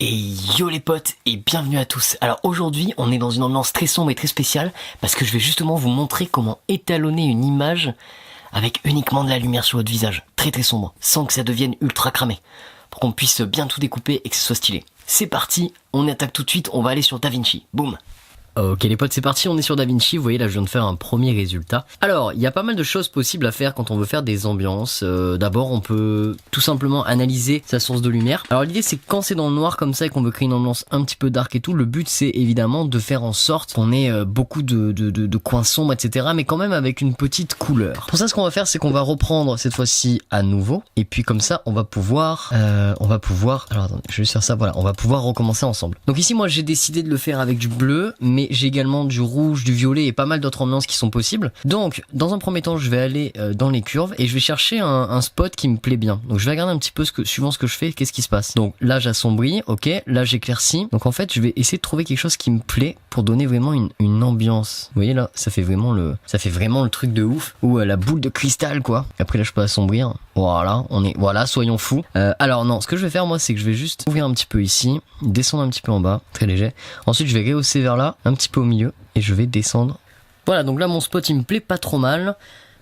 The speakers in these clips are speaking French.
Et yo les potes et bienvenue à tous. Alors aujourd'hui on est dans une ambiance très sombre et très spéciale parce que je vais justement vous montrer comment étalonner une image avec uniquement de la lumière sur votre visage, très très sombre, sans que ça devienne ultra cramé, pour qu'on puisse bien tout découper et que ce soit stylé. C'est parti, on attaque tout de suite, on va aller sur DaVinci, boum. Ok les potes, c'est parti, on est sur DaVinci, vous voyez là je viens de faire un premier résultat. Alors, il y a pas mal de choses possibles à faire quand on veut faire des ambiances. D'abord, on peut tout simplement analyser sa source de lumière. Alors l'idée c'est que quand c'est dans le noir comme ça et qu'on veut créer une ambiance un petit peu dark et tout, le but c'est évidemment de faire en sorte qu'on ait beaucoup de coins sombres, etc. mais quand même avec une petite couleur. Pour ça, ce qu'on va faire c'est qu'on va reprendre cette fois-ci à nouveau, et puis comme ça on va pouvoir, alors attendez, je vais juste faire ça, voilà, on va pouvoir recommencer ensemble. Donc ici moi j'ai décidé de le faire avec du bleu, mais j'ai également du rouge, du violet et pas mal d'autres ambiances qui sont possibles. Donc dans un premier temps je vais aller dans les curves et je vais chercher un spot qui me plaît bien. Donc je vais regarder un petit peu suivant ce que je fais, qu'est-ce qui se passe. Donc là j'assombris, ok, là j'éclaircis. Donc en fait je vais essayer de trouver quelque chose qui me plaît pour donner vraiment une ambiance. Vous voyez là, ça fait vraiment le truc de ouf, ou la boule de cristal quoi. Après là je peux assombrir. Voilà, soyons fous. Alors non, ce que je vais faire moi c'est que je vais juste ouvrir un petit peu ici, descendre un petit peu en bas, très léger. Ensuite je vais rehausser vers là, un petit peu au milieu, et je vais descendre. Voilà, donc là mon spot il me plaît pas trop mal.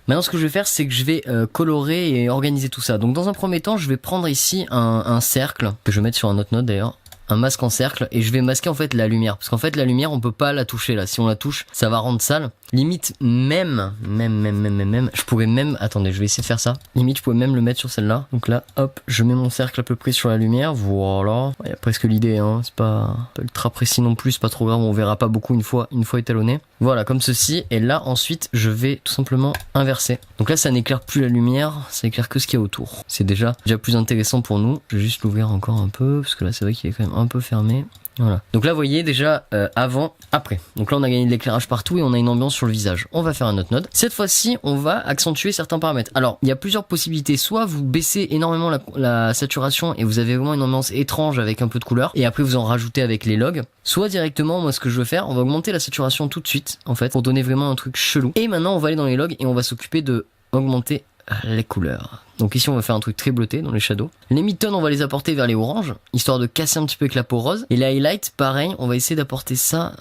Maintenant ce que je vais faire c'est que je vais colorer et organiser tout ça. Donc dans un premier temps je vais prendre ici un cercle, que je vais mettre sur un autre node d'ailleurs, un masque en cercle, et je vais masquer en fait la lumière, parce qu'en fait la lumière on peut pas la toucher là, si on la touche ça va rendre sale. Limite même, je pourrais même, attendez je vais essayer de faire ça, limite je pourrais même le mettre sur celle-là. Donc là hop, je mets mon cercle à peu près sur la lumière, voilà, il y a presque l'idée hein, c'est pas ultra précis non plus, c'est pas trop grave, on verra pas beaucoup une fois étalonné. Voilà, comme ceci, et là ensuite je vais tout simplement inverser. Donc là ça n'éclaire plus la lumière, ça éclaire que ce qu'il y a autour. C'est déjà plus intéressant pour nous. Je vais juste l'ouvrir encore un peu, parce que là c'est vrai qu'il est quand même un peu fermé. Voilà. Donc là vous voyez déjà avant, après. Donc là on a gagné de l'éclairage partout et on a une ambiance sur le visage. On va faire un autre node. Cette fois-ci on va accentuer certains paramètres. Alors il y a plusieurs possibilités. Soit vous baissez énormément la saturation et vous avez vraiment une ambiance étrange avec un peu de couleur, et après vous en rajoutez avec les logs. Soit directement, moi ce que je veux faire, on va augmenter la saturation tout de suite en fait, pour donner vraiment un truc chelou. Et maintenant on va aller dans les logs et on va s'occuper de augmenter les couleurs. Donc ici on va faire un truc très bleuté dans les shadows. Les midtones on va les apporter vers les oranges, histoire de casser un petit peu avec la peau rose. Et les highlights pareil, on va essayer d'apporter ça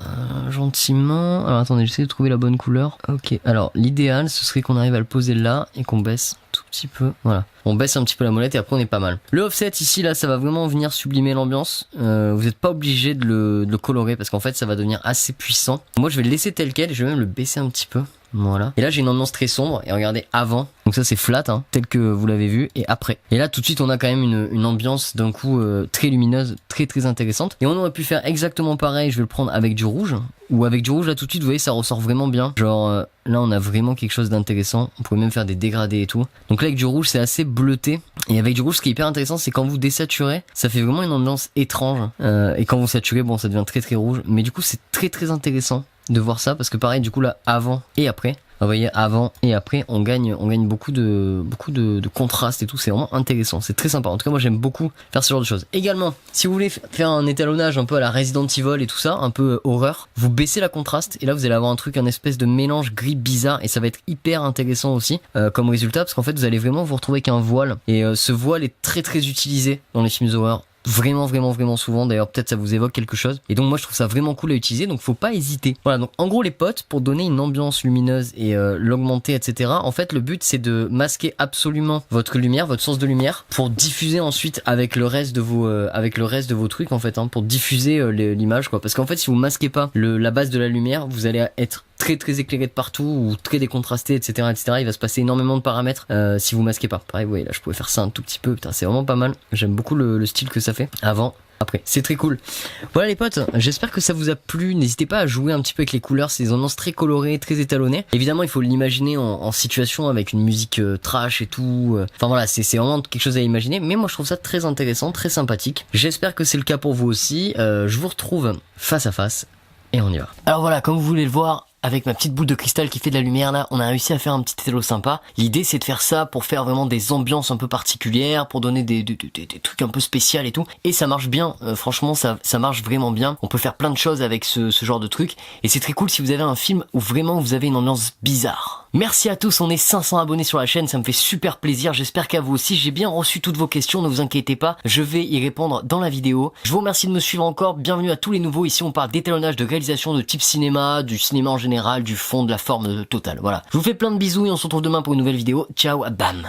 gentiment. Alors attendez, j'essaie de trouver la bonne couleur. Ok, alors l'idéal ce serait qu'on arrive à le poser là et qu'on baisse tout petit peu. Voilà, on baisse un petit peu la molette et après on est pas mal. Le offset ici là ça va vraiment venir sublimer l'ambiance. Vous n'êtes pas obligé de le colorer parce qu'en fait ça va devenir assez puissant. Moi je vais le laisser tel quel et je vais même le baisser un petit peu. Voilà. Et là j'ai une ambiance très sombre, et regardez avant. Donc ça c'est flat hein, tel que vous l'avez vu, et après. Et là tout de suite on a quand même une ambiance d'un coup très lumineuse, très intéressante. Et on aurait pu faire exactement pareil, je vais le prendre avec du rouge. Ou avec du rouge là tout de suite vous voyez ça ressort vraiment bien. Genre là on a vraiment quelque chose d'intéressant. On pourrait même faire des dégradés et tout. Donc là avec du rouge c'est assez bleuté. Et avec du rouge ce qui est hyper intéressant c'est quand vous désaturez, ça fait vraiment une ambiance étrange. Et quand vous saturez bon ça devient très rouge. Mais du coup c'est très intéressant de voir ça, parce que pareil du coup là avant et après, vous voyez avant et après on gagne beaucoup de contraste et tout, c'est vraiment intéressant, c'est très sympa. En tout cas moi j'aime beaucoup faire ce genre de choses. Également si vous voulez faire un étalonnage un peu à la Resident Evil et tout ça, un peu horreur, vous baissez la contraste et là vous allez avoir un espèce de mélange gris bizarre, et ça va être hyper intéressant aussi comme résultat, parce qu'en fait vous allez vraiment vous retrouver avec un voile, et ce voile est très utilisé dans les films d'horreur. Vraiment souvent, d'ailleurs peut-être ça vous évoque quelque chose, et donc moi je trouve ça vraiment cool à utiliser, donc faut pas hésiter. Voilà, donc en gros les potes, pour donner une ambiance lumineuse et l'augmenter etc, en fait le but c'est de masquer absolument votre lumière, votre source de lumière, pour diffuser ensuite avec le reste de vos trucs en fait hein, pour diffuser l'image quoi, parce qu'en fait si vous masquez pas la base de la lumière, vous allez être très éclairé de partout, ou très décontrasté etc. Il va se passer énormément de paramètres si vous masquez pas. Pareil vous voyez là je pouvais faire ça un tout petit peu, putain c'est vraiment pas mal, j'aime beaucoup le style que ça fait avant après, c'est très cool. Voilà les potes, j'espère que ça vous a plu. N'hésitez pas à jouer un petit peu avec les couleurs, c'est des ambiances très colorées, très étalonnées. Évidemment il faut l'imaginer en situation avec une musique trash et tout. Enfin voilà, c'est vraiment quelque chose à imaginer, mais moi je trouve ça très intéressant, très sympathique. J'espère que c'est le cas pour vous aussi. Je vous retrouve face à face et on y va. Alors voilà, comme vous voulez le voir, avec ma petite boule de cristal qui fait de la lumière là, on a réussi à faire un petit étalo sympa. L'idée c'est de faire ça pour faire vraiment des ambiances un peu particulières, pour donner des trucs un peu spéciaux et tout. Et ça marche bien, franchement ça marche vraiment bien. On peut faire plein de choses avec ce genre de truc. Et c'est très cool si vous avez un film où vraiment vous avez une ambiance bizarre. Merci à tous, on est 500 abonnés sur la chaîne, ça me fait super plaisir, j'espère qu'à vous aussi. J'ai bien reçu toutes vos questions, ne vous inquiétez pas, je vais y répondre dans la vidéo. Je vous remercie de me suivre encore, bienvenue à tous les nouveaux. Ici on parle d'étalonnage, de réalisation de type cinéma, du cinéma en général, du fond, de la forme totale. Voilà. Je vous fais plein de bisous et on se retrouve demain pour une nouvelle vidéo. Ciao, bam.